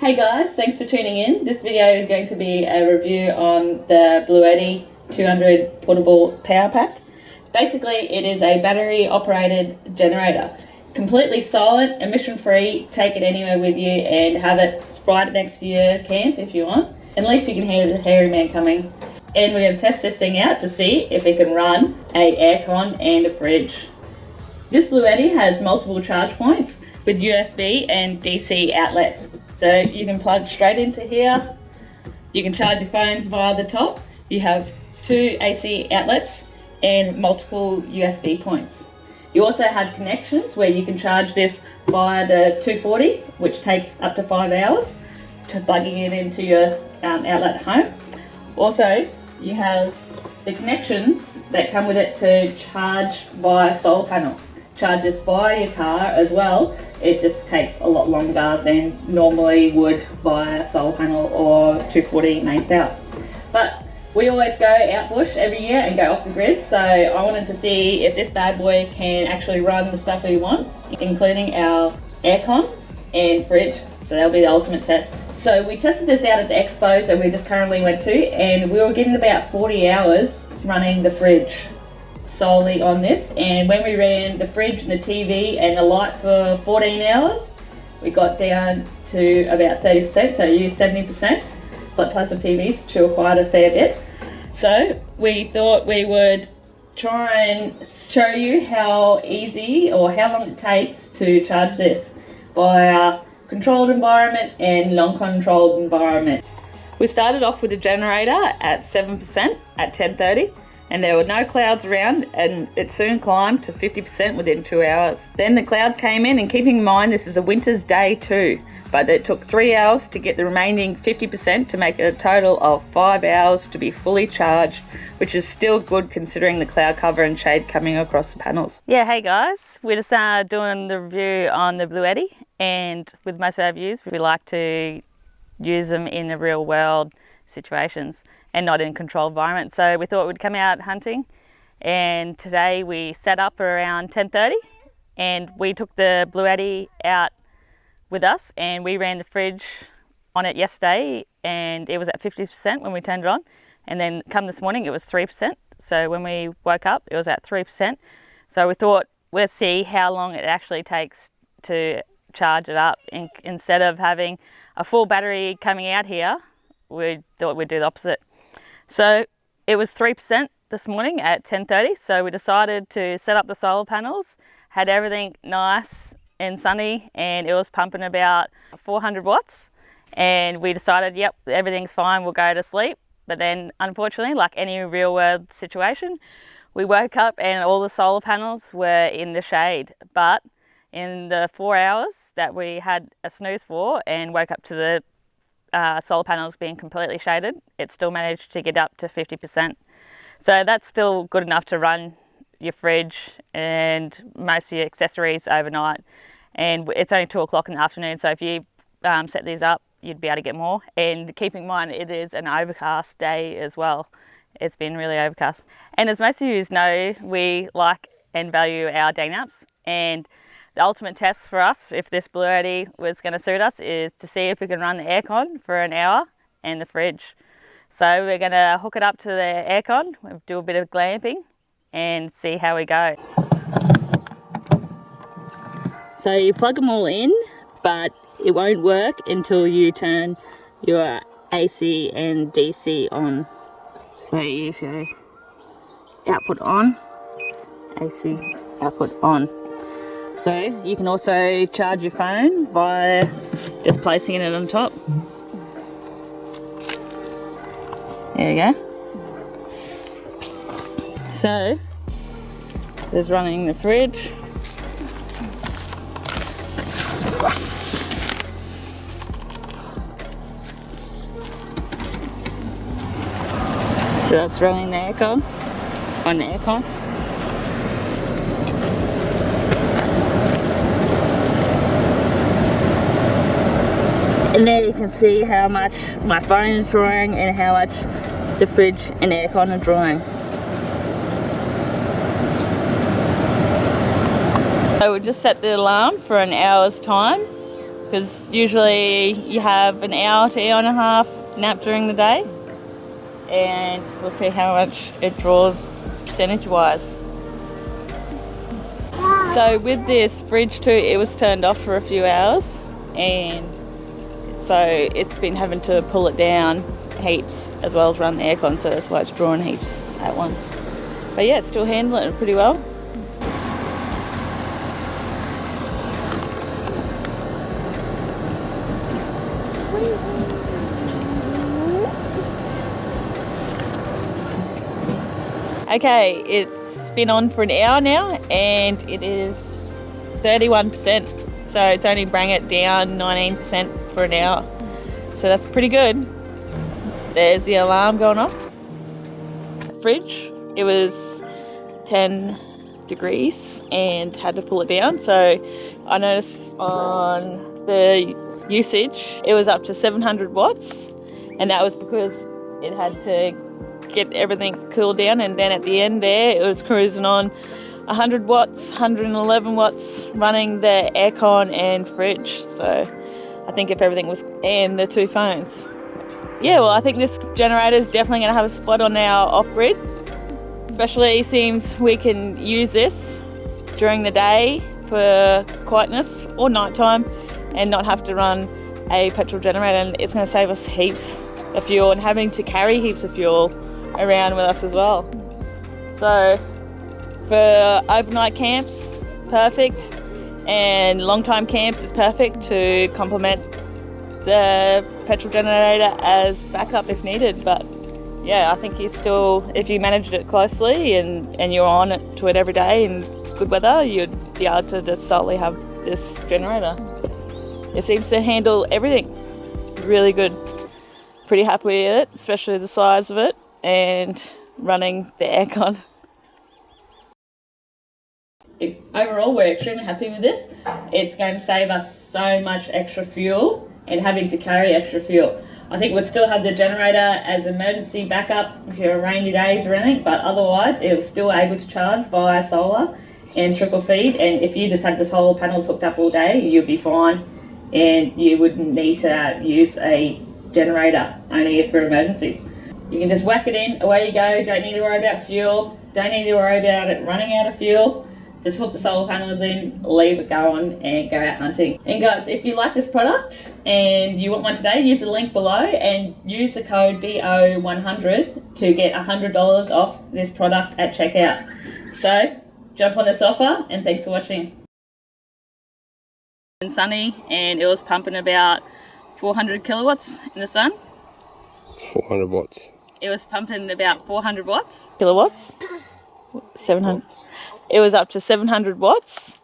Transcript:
Hey guys, thanks for tuning in. This video is going to be a review on the Bluetti 200 portable power pack. Basically, it is a battery operated generator. Completely silent, emission free, take it anywhere with you and have it right next to your camp if you want. At least you can hear the hairy man coming. And we're going to test this thing out to see if it can run a aircon and a fridge. This Bluetti has multiple charge points with USB and DC outlets. So you can plug straight into here. You can charge your phones via the top. You have two AC outlets and multiple USB points. You also have connections where you can charge this via the 240, which takes up to 5 hours, to plugging it into your outlet at home. Also, you have the connections that come with it to charge via solar panel. Charge this via your car as well. It just takes a lot longer than normally would via solar panel or 240 mains out. But we always go out bush every year and go off the grid, so I wanted to see if this bad boy can actually run the stuff we want, including our aircon and fridge. So that'll be the ultimate test. So we tested this out at the expos that we just currently went to, and we were getting about 40 hours running the fridge solely on this. And when we ran the fridge and the TV and the light for 14 hours, we got down to about 30%, so used 70%, but plus the TVs to quite a fair bit. So we thought we would try and show you how easy or how long it takes to charge this via controlled environment and non-controlled environment. We started off with the generator at 7% at 10:30, and there were no clouds around, and it soon climbed to 50% within 2 hours. Then the clouds came in, and keeping in mind this is a winter's day too, but it took 3 hours to get the remaining 50% to make it a total of 5 hours to be fully charged, which is still good considering the cloud cover and shade coming across the panels. Yeah, hey guys, we're just doing the review on the Bluetti, and with most of our views we like to use them in the real world situations and not in controlled environments. So we thought we'd come out hunting, and today we set up around 10:30 and we took the Bluetti out with us and we ran the fridge on it yesterday, and it was at 50% when we turned it on, and then come this morning it was 3%. So when we woke up it was at 3%. So we thought let's see how long it actually takes to charge it up. Instead of having a full battery coming out here, we thought we'd do the opposite. So it was 3% this morning at 10:30, so we decided to set up the solar panels, had everything nice and sunny, and it was pumping about 400 watts, and we decided, yep, everything's fine, we'll go to sleep. But then unfortunately, like any real world situation, we woke up and all the solar panels were in the shade. But in the 4 hours that we had a snooze for and woke up to the solar panels being completely shaded, it still managed to get up to 50%. So that's still good enough to run your fridge and most of your accessories overnight. And it's only 2 o'clock in the afternoon, so if you set these up, you'd be able to get more. And keep in mind, it is an overcast day as well. It's been really overcast. And as most of you know, we like and value our day naps, and the ultimate test for us, if this Bluetti was going to suit us, is to see if we can run the aircon for an hour and the fridge. So we're going to hook it up to the aircon, we'll do a bit of glamping and see how we go. So you plug them all in, but it won't work until you turn your AC and DC on. So you use your output on, AC output on. So you can also charge your phone by just placing it on top. There you go. So there's running the fridge. So that's running the aircon on the aircon. And there you can see how much my phone is drawing and how much the fridge and aircon are drawing. So we just set the alarm for an hour's time because usually you have an hour to hour and a half nap during the day, and we'll see how much it draws percentage wise. So with this fridge too, it was turned off for a few hours, and so it's been having to pull it down heaps as well as run the aircon, so that's why it's drawing heaps at once. But yeah, it's still handling it pretty well. Okay, it's been on for an hour now and it is 31%, so it's only bring it down 19% for an hour, so that's pretty good. There's the alarm going off. Fridge, it was 10 degrees and had to pull it down, so I noticed on the usage it was up to 700 watts, and that was because it had to get everything cooled down, and then at the end there it was cruising on 100 watts, 111 watts running the aircon and fridge. So I think if everything was, and the two phones. Yeah, well, I think this generator is definitely going to have a spot on our off-grid. Especially it seems we can use this during the day for quietness or nighttime and not have to run a petrol generator, and it's going to save us heaps of fuel and having to carry heaps of fuel around with us as well. So for overnight camps, perfect, and long time camps is perfect to complement the petrol generator as backup if needed. But yeah, I think you still, if you managed it closely and you're on it to it every day in good weather, you'd be able to just solely have this generator. It seems to handle everything really good. Pretty happy with it, especially the size of it and running the aircon. Overall, we're extremely happy with this. It's going to save us so much extra fuel and having to carry extra fuel. I think we'd still have the generator as emergency backup if you're rainy days or anything, but otherwise it was still able to charge via solar and trickle feed, and if you just had the solar panels hooked up all day, you'd be fine and you wouldn't need to use a generator, only for emergencies. You can just whack it in, away you go, don't need to worry about fuel, don't need to worry about it running out of fuel. Just hook the solar panels in, leave it going, and go out hunting. And guys, if you like this product and you want one today, use the link below and use the code BO100 to get $100 off this product at checkout. So, jump on this offer, and thanks for watching. It's sunny, and it was pumping about 400 kilowatts in the sun. 400 watts. It was pumping about 400 watts. Kilowatts? 700. It was up to 700 watts